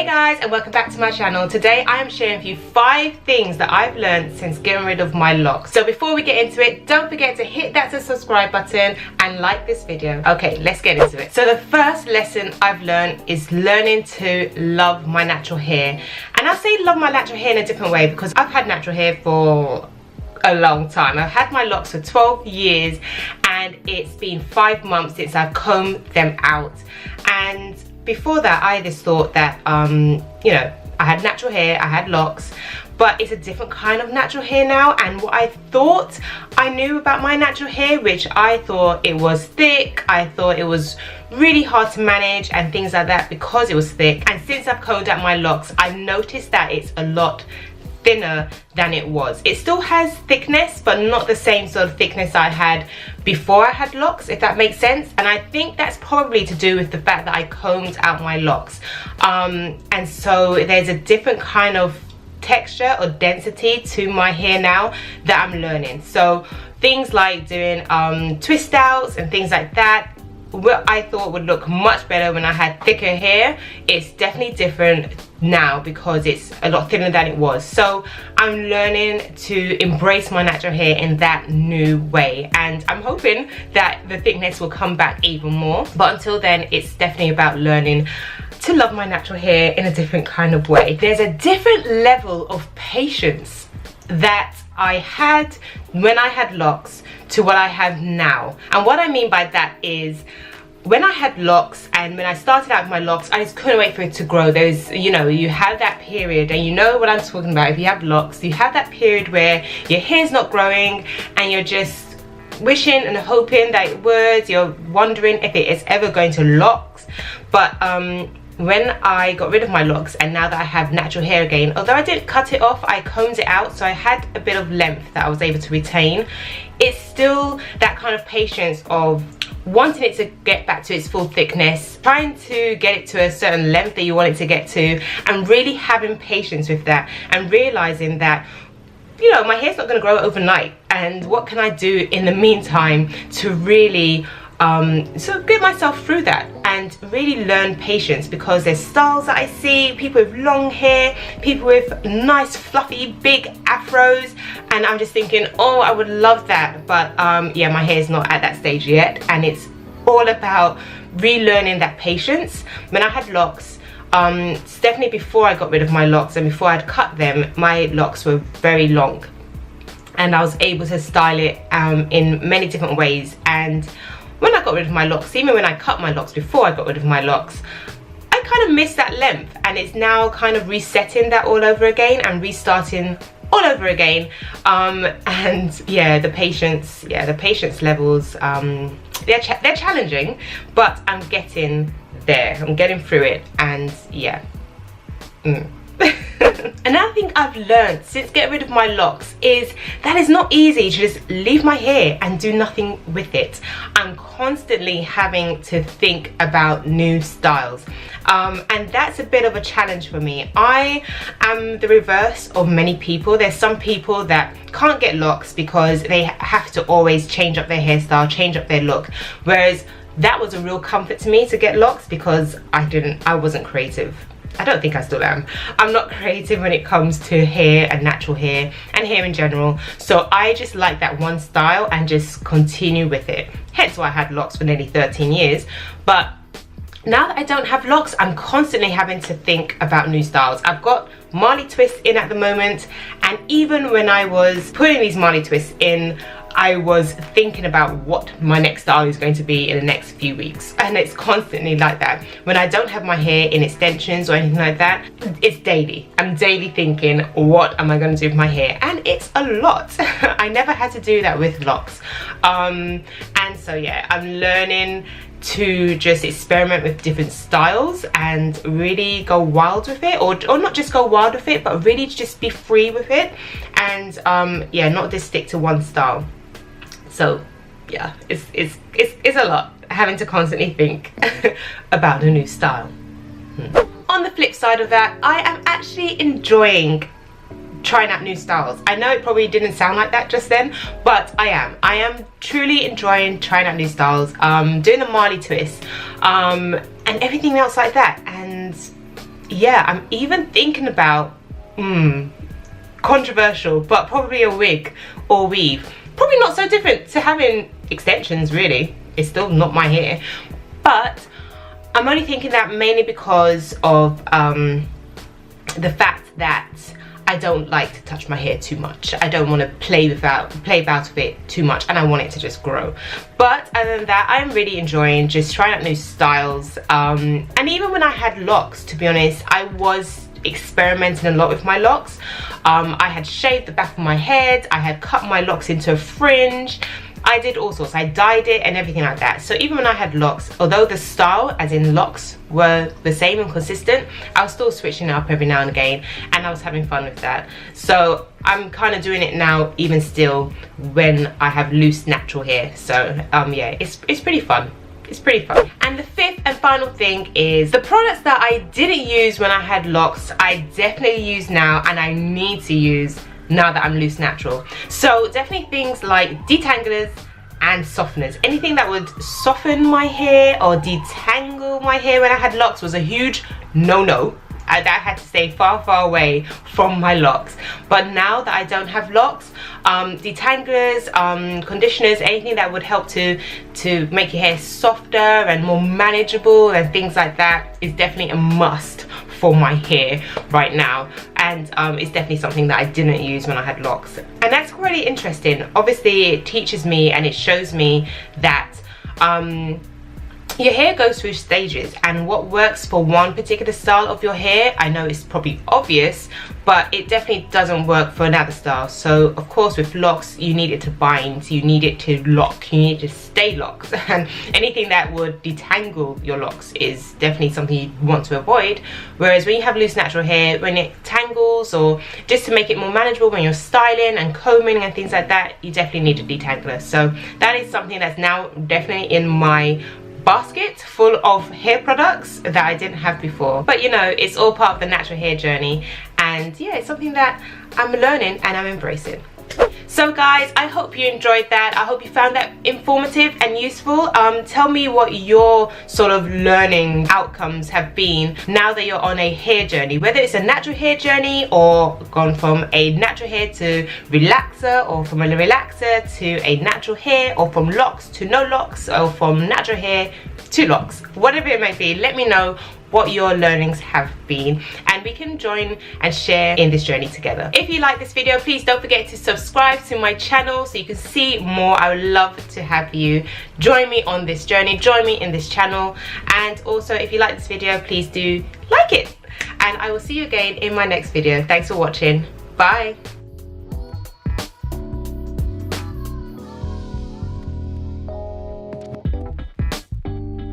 guys, and welcome back to my channel. Today I am sharing with you 5 things that I've learned since getting rid of my locks. So before we get into it, don't forget to hit that subscribe button and like this video. Okay, let's get into it. So the first lesson I've learned is learning to love my natural hair. And I say love my natural hair in a different way because I've had natural hair for a long time. I've had my locks for 12 years and it's been 5 months since I've combed them out. And before that, I just thought that, you know, I had natural hair, I had locks, but it's a different kind of natural hair now. And what I thought I knew about my natural hair, which I thought it was thick, I thought it was really hard to manage and things like that because it was thick. And since I've combed out my locks, I've noticed that it's a lot thinner than it was. It still has thickness, but not the same sort of thickness I had before I had locks, if that makes sense. And I think that's probably to do with the fact that I combed out my locks, and so there's a different kind of texture or density to my hair now that I'm learning. So things like doing twist outs and things like that, what I thought would look much better when I had thicker hair, it's definitely different now because it's a lot thinner than it was. So I'm learning to embrace my natural hair in that new way, and I'm hoping that the thickness will come back even more. But until then, it's definitely about learning to love my natural hair in a different kind of way. There's a different level of patience that I had when I had locks to what I have now. And what I mean by that is, when I had locks and when I started out with my locks, I just couldn't wait for it to grow. There's, you know, you have that period, and you know what I'm talking about. If you have locks, you have that period where your hair's not growing and you're just wishing and hoping that it would. You're wondering if it is ever going to locks. But when I got rid of my locks and now that I have natural hair again, although I didn't cut it off, I combed it out, so I had a bit of length that I was able to retain. It's still that kind of patience of wanting it to get back to its full thickness, trying to get it to a certain length that you want it to get to, and really having patience with that and realizing that, you know, my hair's not going to grow overnight, and what can I do in the meantime to really so get myself through that and really learn patience. Because there's styles that I see, people with long hair, people with nice fluffy big afros, and I'm just thinking, oh, I would love that, but yeah, my hair's not at that stage yet. And it's all about relearning that patience. When I had locks, definitely before I got rid of my locks and before I'd cut them, my locks were very long and I was able to style it in many different ways. And when I got rid of my locks, even when I cut my locks before I got rid of my locks, I kind of missed that length, and it's now kind of resetting that all over again and restarting all over again. And yeah, the patience levels, they're challenging, but I'm getting there, I'm getting through it. And yeah. Another thing I've learned since getting rid of my locks is that it's not easy to just leave my hair and do nothing with it. I'm constantly having to think about new styles, and that's a bit of a challenge for me. I am the reverse of many people. There's some people that can't get locks because they have to always change up their hairstyle, change up their look, whereas that was a real comfort to me to get locks because I wasn't creative. I don't think I still am. I'm not creative when it comes to hair and natural hair and hair in general. So I just like that one style and just continue with it. Hence why I had locks for nearly 13 years. But now that I don't have locks, I'm constantly having to think about new styles. I've got Marley twists in at the moment, and even when I was putting these Marley twists in, I was thinking about what my next style is going to be in the next few weeks. And it's constantly like that. When I don't have my hair in extensions or anything like that, it's daily. I'm daily thinking, what am I going to do with my hair? And it's a lot. I never had to do that with locks. And so yeah, I'm learning to just experiment with different styles and really go wild with it, or not just go wild with it, but really just be free with it, and yeah, not just stick to one style. So yeah, it's a lot having to constantly think about a new style. On the flip side of that, I am actually enjoying trying out new styles. I know it probably didn't sound like that just then, but I am truly enjoying trying out new styles, doing the Marley twist, and everything else like that. And yeah, I'm even thinking about, controversial, but probably a wig or weave. Probably not so different to having extensions, really. It's still not my hair, but I'm only thinking that mainly because of the fact that I don't like to touch my hair too much. I don't want to play about with it too much, and I want it to just grow. But other than that, I'm really enjoying just trying out new styles. And even when I had locks, to be honest, I was experimenting a lot with my locks. I had shaved the back of my head, I had cut my locks into a fringe, I did all sorts. I dyed it and everything like that. So even when I had locks, although the style, as in locks, were the same and consistent, I was still switching it up every now and again, and I was having fun with that. So I'm kind of doing it now, even still, when I have loose natural hair. So yeah, it's pretty fun. It's pretty fun. And the fifth and final thing is the products that I didn't use when I had locks, I definitely use now, and I need to use now that I'm loose natural. So definitely things like detanglers and softeners. Anything that would soften my hair or detangle my hair when I had locks was a huge no-no. I had to stay far away from my locks. But now that I don't have locks, detanglers, conditioners, anything that would help to make your hair softer and more manageable and things like that is definitely a must for my hair right now. And it's definitely something that I didn't use when I had locks. And that's really interesting. Obviously it teaches me and it shows me that your hair goes through stages, and what works for one particular style of your hair, I know it's probably obvious, but it definitely doesn't work for another style. So of course with locks, you need it to bind, you need it to lock, you need it to stay locked, and anything that would detangle your locks is definitely something you want to avoid. Whereas when you have loose natural hair, when it tangles, or just to make it more manageable when you're styling and combing and things like that, you definitely need a detangler. So that is something that's now definitely in my basket full of hair products that I didn't have before. But you know, it's all part of the natural hair journey, and yeah, it's something that I'm learning and I'm embracing. So guys, I hope you enjoyed that. I hope you found that informative and useful. Tell me what your sort of learning outcomes have been now that you're on a hair journey, whether it's a natural hair journey or gone from a natural hair to relaxer, or from a relaxer to a natural hair, or from locks to no locks, or from natural hair to locks. Whatever it may be, let me know what your learnings have been, and we can join and share in this journey together. If you like this video, please don't forget to subscribe to my channel so you can see more. I would love to have you join me on this journey, join me in this channel. And also, if you like this video, please do like it, and I will see you again in my next video. Thanks for watching. Bye.